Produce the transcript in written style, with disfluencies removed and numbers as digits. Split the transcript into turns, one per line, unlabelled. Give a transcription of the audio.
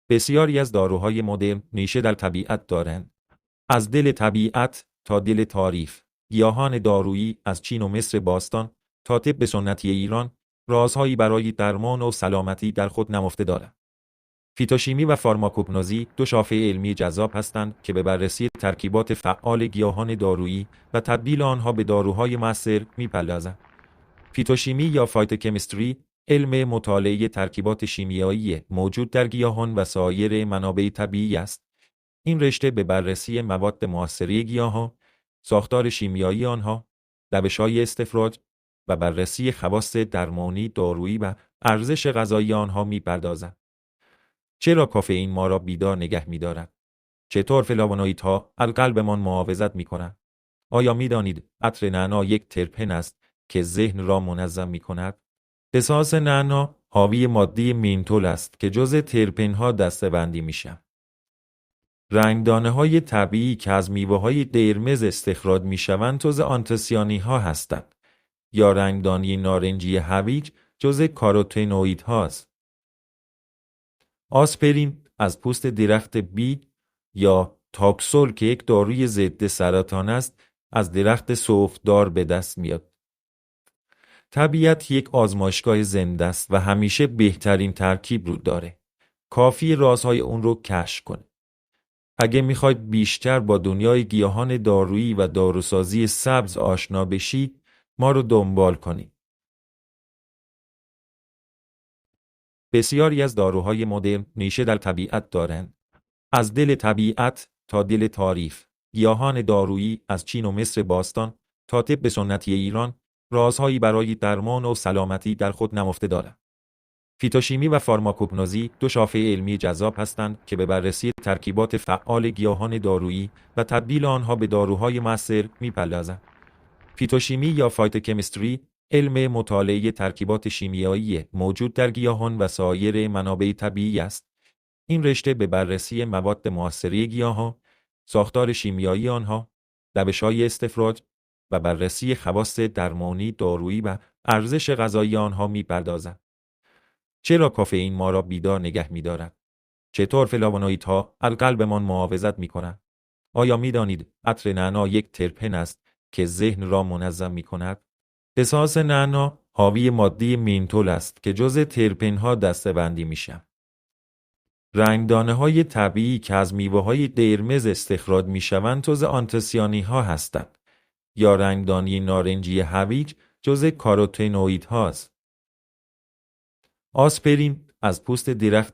بسیاری از داروهای مدرن ریشه در طبیعت دارند. از دل طبیعت تا دل تاریخ، گیاهان دارویی از چین و مصر باستان تا طب سنتی ایران، رازهایی برای درمان و سلامتی در خود نهفته دارند. فیتوشیمی و فارماکوگنوزی دو شاخه علمی جذاب هستند که به بررسی ترکیبات فعال گیاهان دارویی و تبدیل آنها به داروهای مؤثر می‌پردازند. فیتوشیمی یا فایتوکمیستری علم مطالعه ترکیبات شیمیایی موجود در گیاهان و سایر منابع طبیعی است. این رشته به بررسی مواد مؤثره گیاهان، ساختار شیمیایی آنها، روش‌های استخراج و بررسی خواص درمانی، دارویی و ارزش غذایی آنها می‌پردازد. چرا کافئین ما را بیدار نگه می‌دارد؟ چطور فلاوونوئیدها از قلبمان محافظت می‌کنند؟ آیا می‌دانید عطر نعنا یک ترپن است که ذهن را منظم می‌کند؟ اساس نعنا حاوی ماده مینتول است که جزء ترپن‌ها دسته‌بندی می‌شوند. رنگدانه‌های طبیعی که از میوه‌های قرمز استخراج می‌شوند جزء آنتوسیانین‌ها هستند یا رنگدانی نارنجی هویج جزء کاروتنوئیدهاست. آسپرین از پوست درخت بید یا تاکسول که یک داروی ضد سرطان است از درخت صوفدار به دست میاد. طبیعت یک آزمایشگاه زنده است و همیشه بهترین ترکیب رو داره. کافی رازهای اون رو کشف کنه. اگه میخواید بیشتر با دنیای گیاهان دارویی و داروسازی سبز آشنا بشید، ما رو دنبال کنید. بسیاری از داروهای مدرن ریشه در طبیعت دارند. از دل طبیعت تا دل تاریخ، گیاهان دارویی از چین و مصر باستان تا طب سنتی ایران، رازهایی برای درمان و سلامتی در خود نهفته دارند. فیتوشیمی و فارماکوگنوزی دو شاخه علمی جذاب هستند که به بررسی ترکیبات فعال گیاهان دارویی و تبدیل آنها به داروهای مؤثر می‌پردازند. فیتوشیمی یا فایتوکمیستری علم مطالعه ترکیبات شیمیایی موجود در گیاهان و سایر منابع طبیعی است. این رشته به بررسی مواد مؤثره گیاهان، ساختار شیمیایی آنها، روش‌های استخراج و بررسی خواص درمانی، دارویی و ارزش غذایی آنها می‌پردازد. چرا کافئین ما را بیدار نگه می‌دارد؟ چطور فلاوونوئیدها از قلبمان محافظت می‌کنند؟ آیا می‌دانید عطر نعنا یک ترپن است که ذهن را منظم می‌کند؟ اساس نعنا حاوی ماده مینتول است که جزء ترپن‌ها دسته‌بندی می‌شوند. رنگدانه‌های طبیعی که از میوه‌های قرمز استخراج می‌شوند جزء آنتوسیانین‌ها هستند یا رنگدانی نارنجی هویج جزء کاروتنوئیدهاست. آسپرین از پوست درخت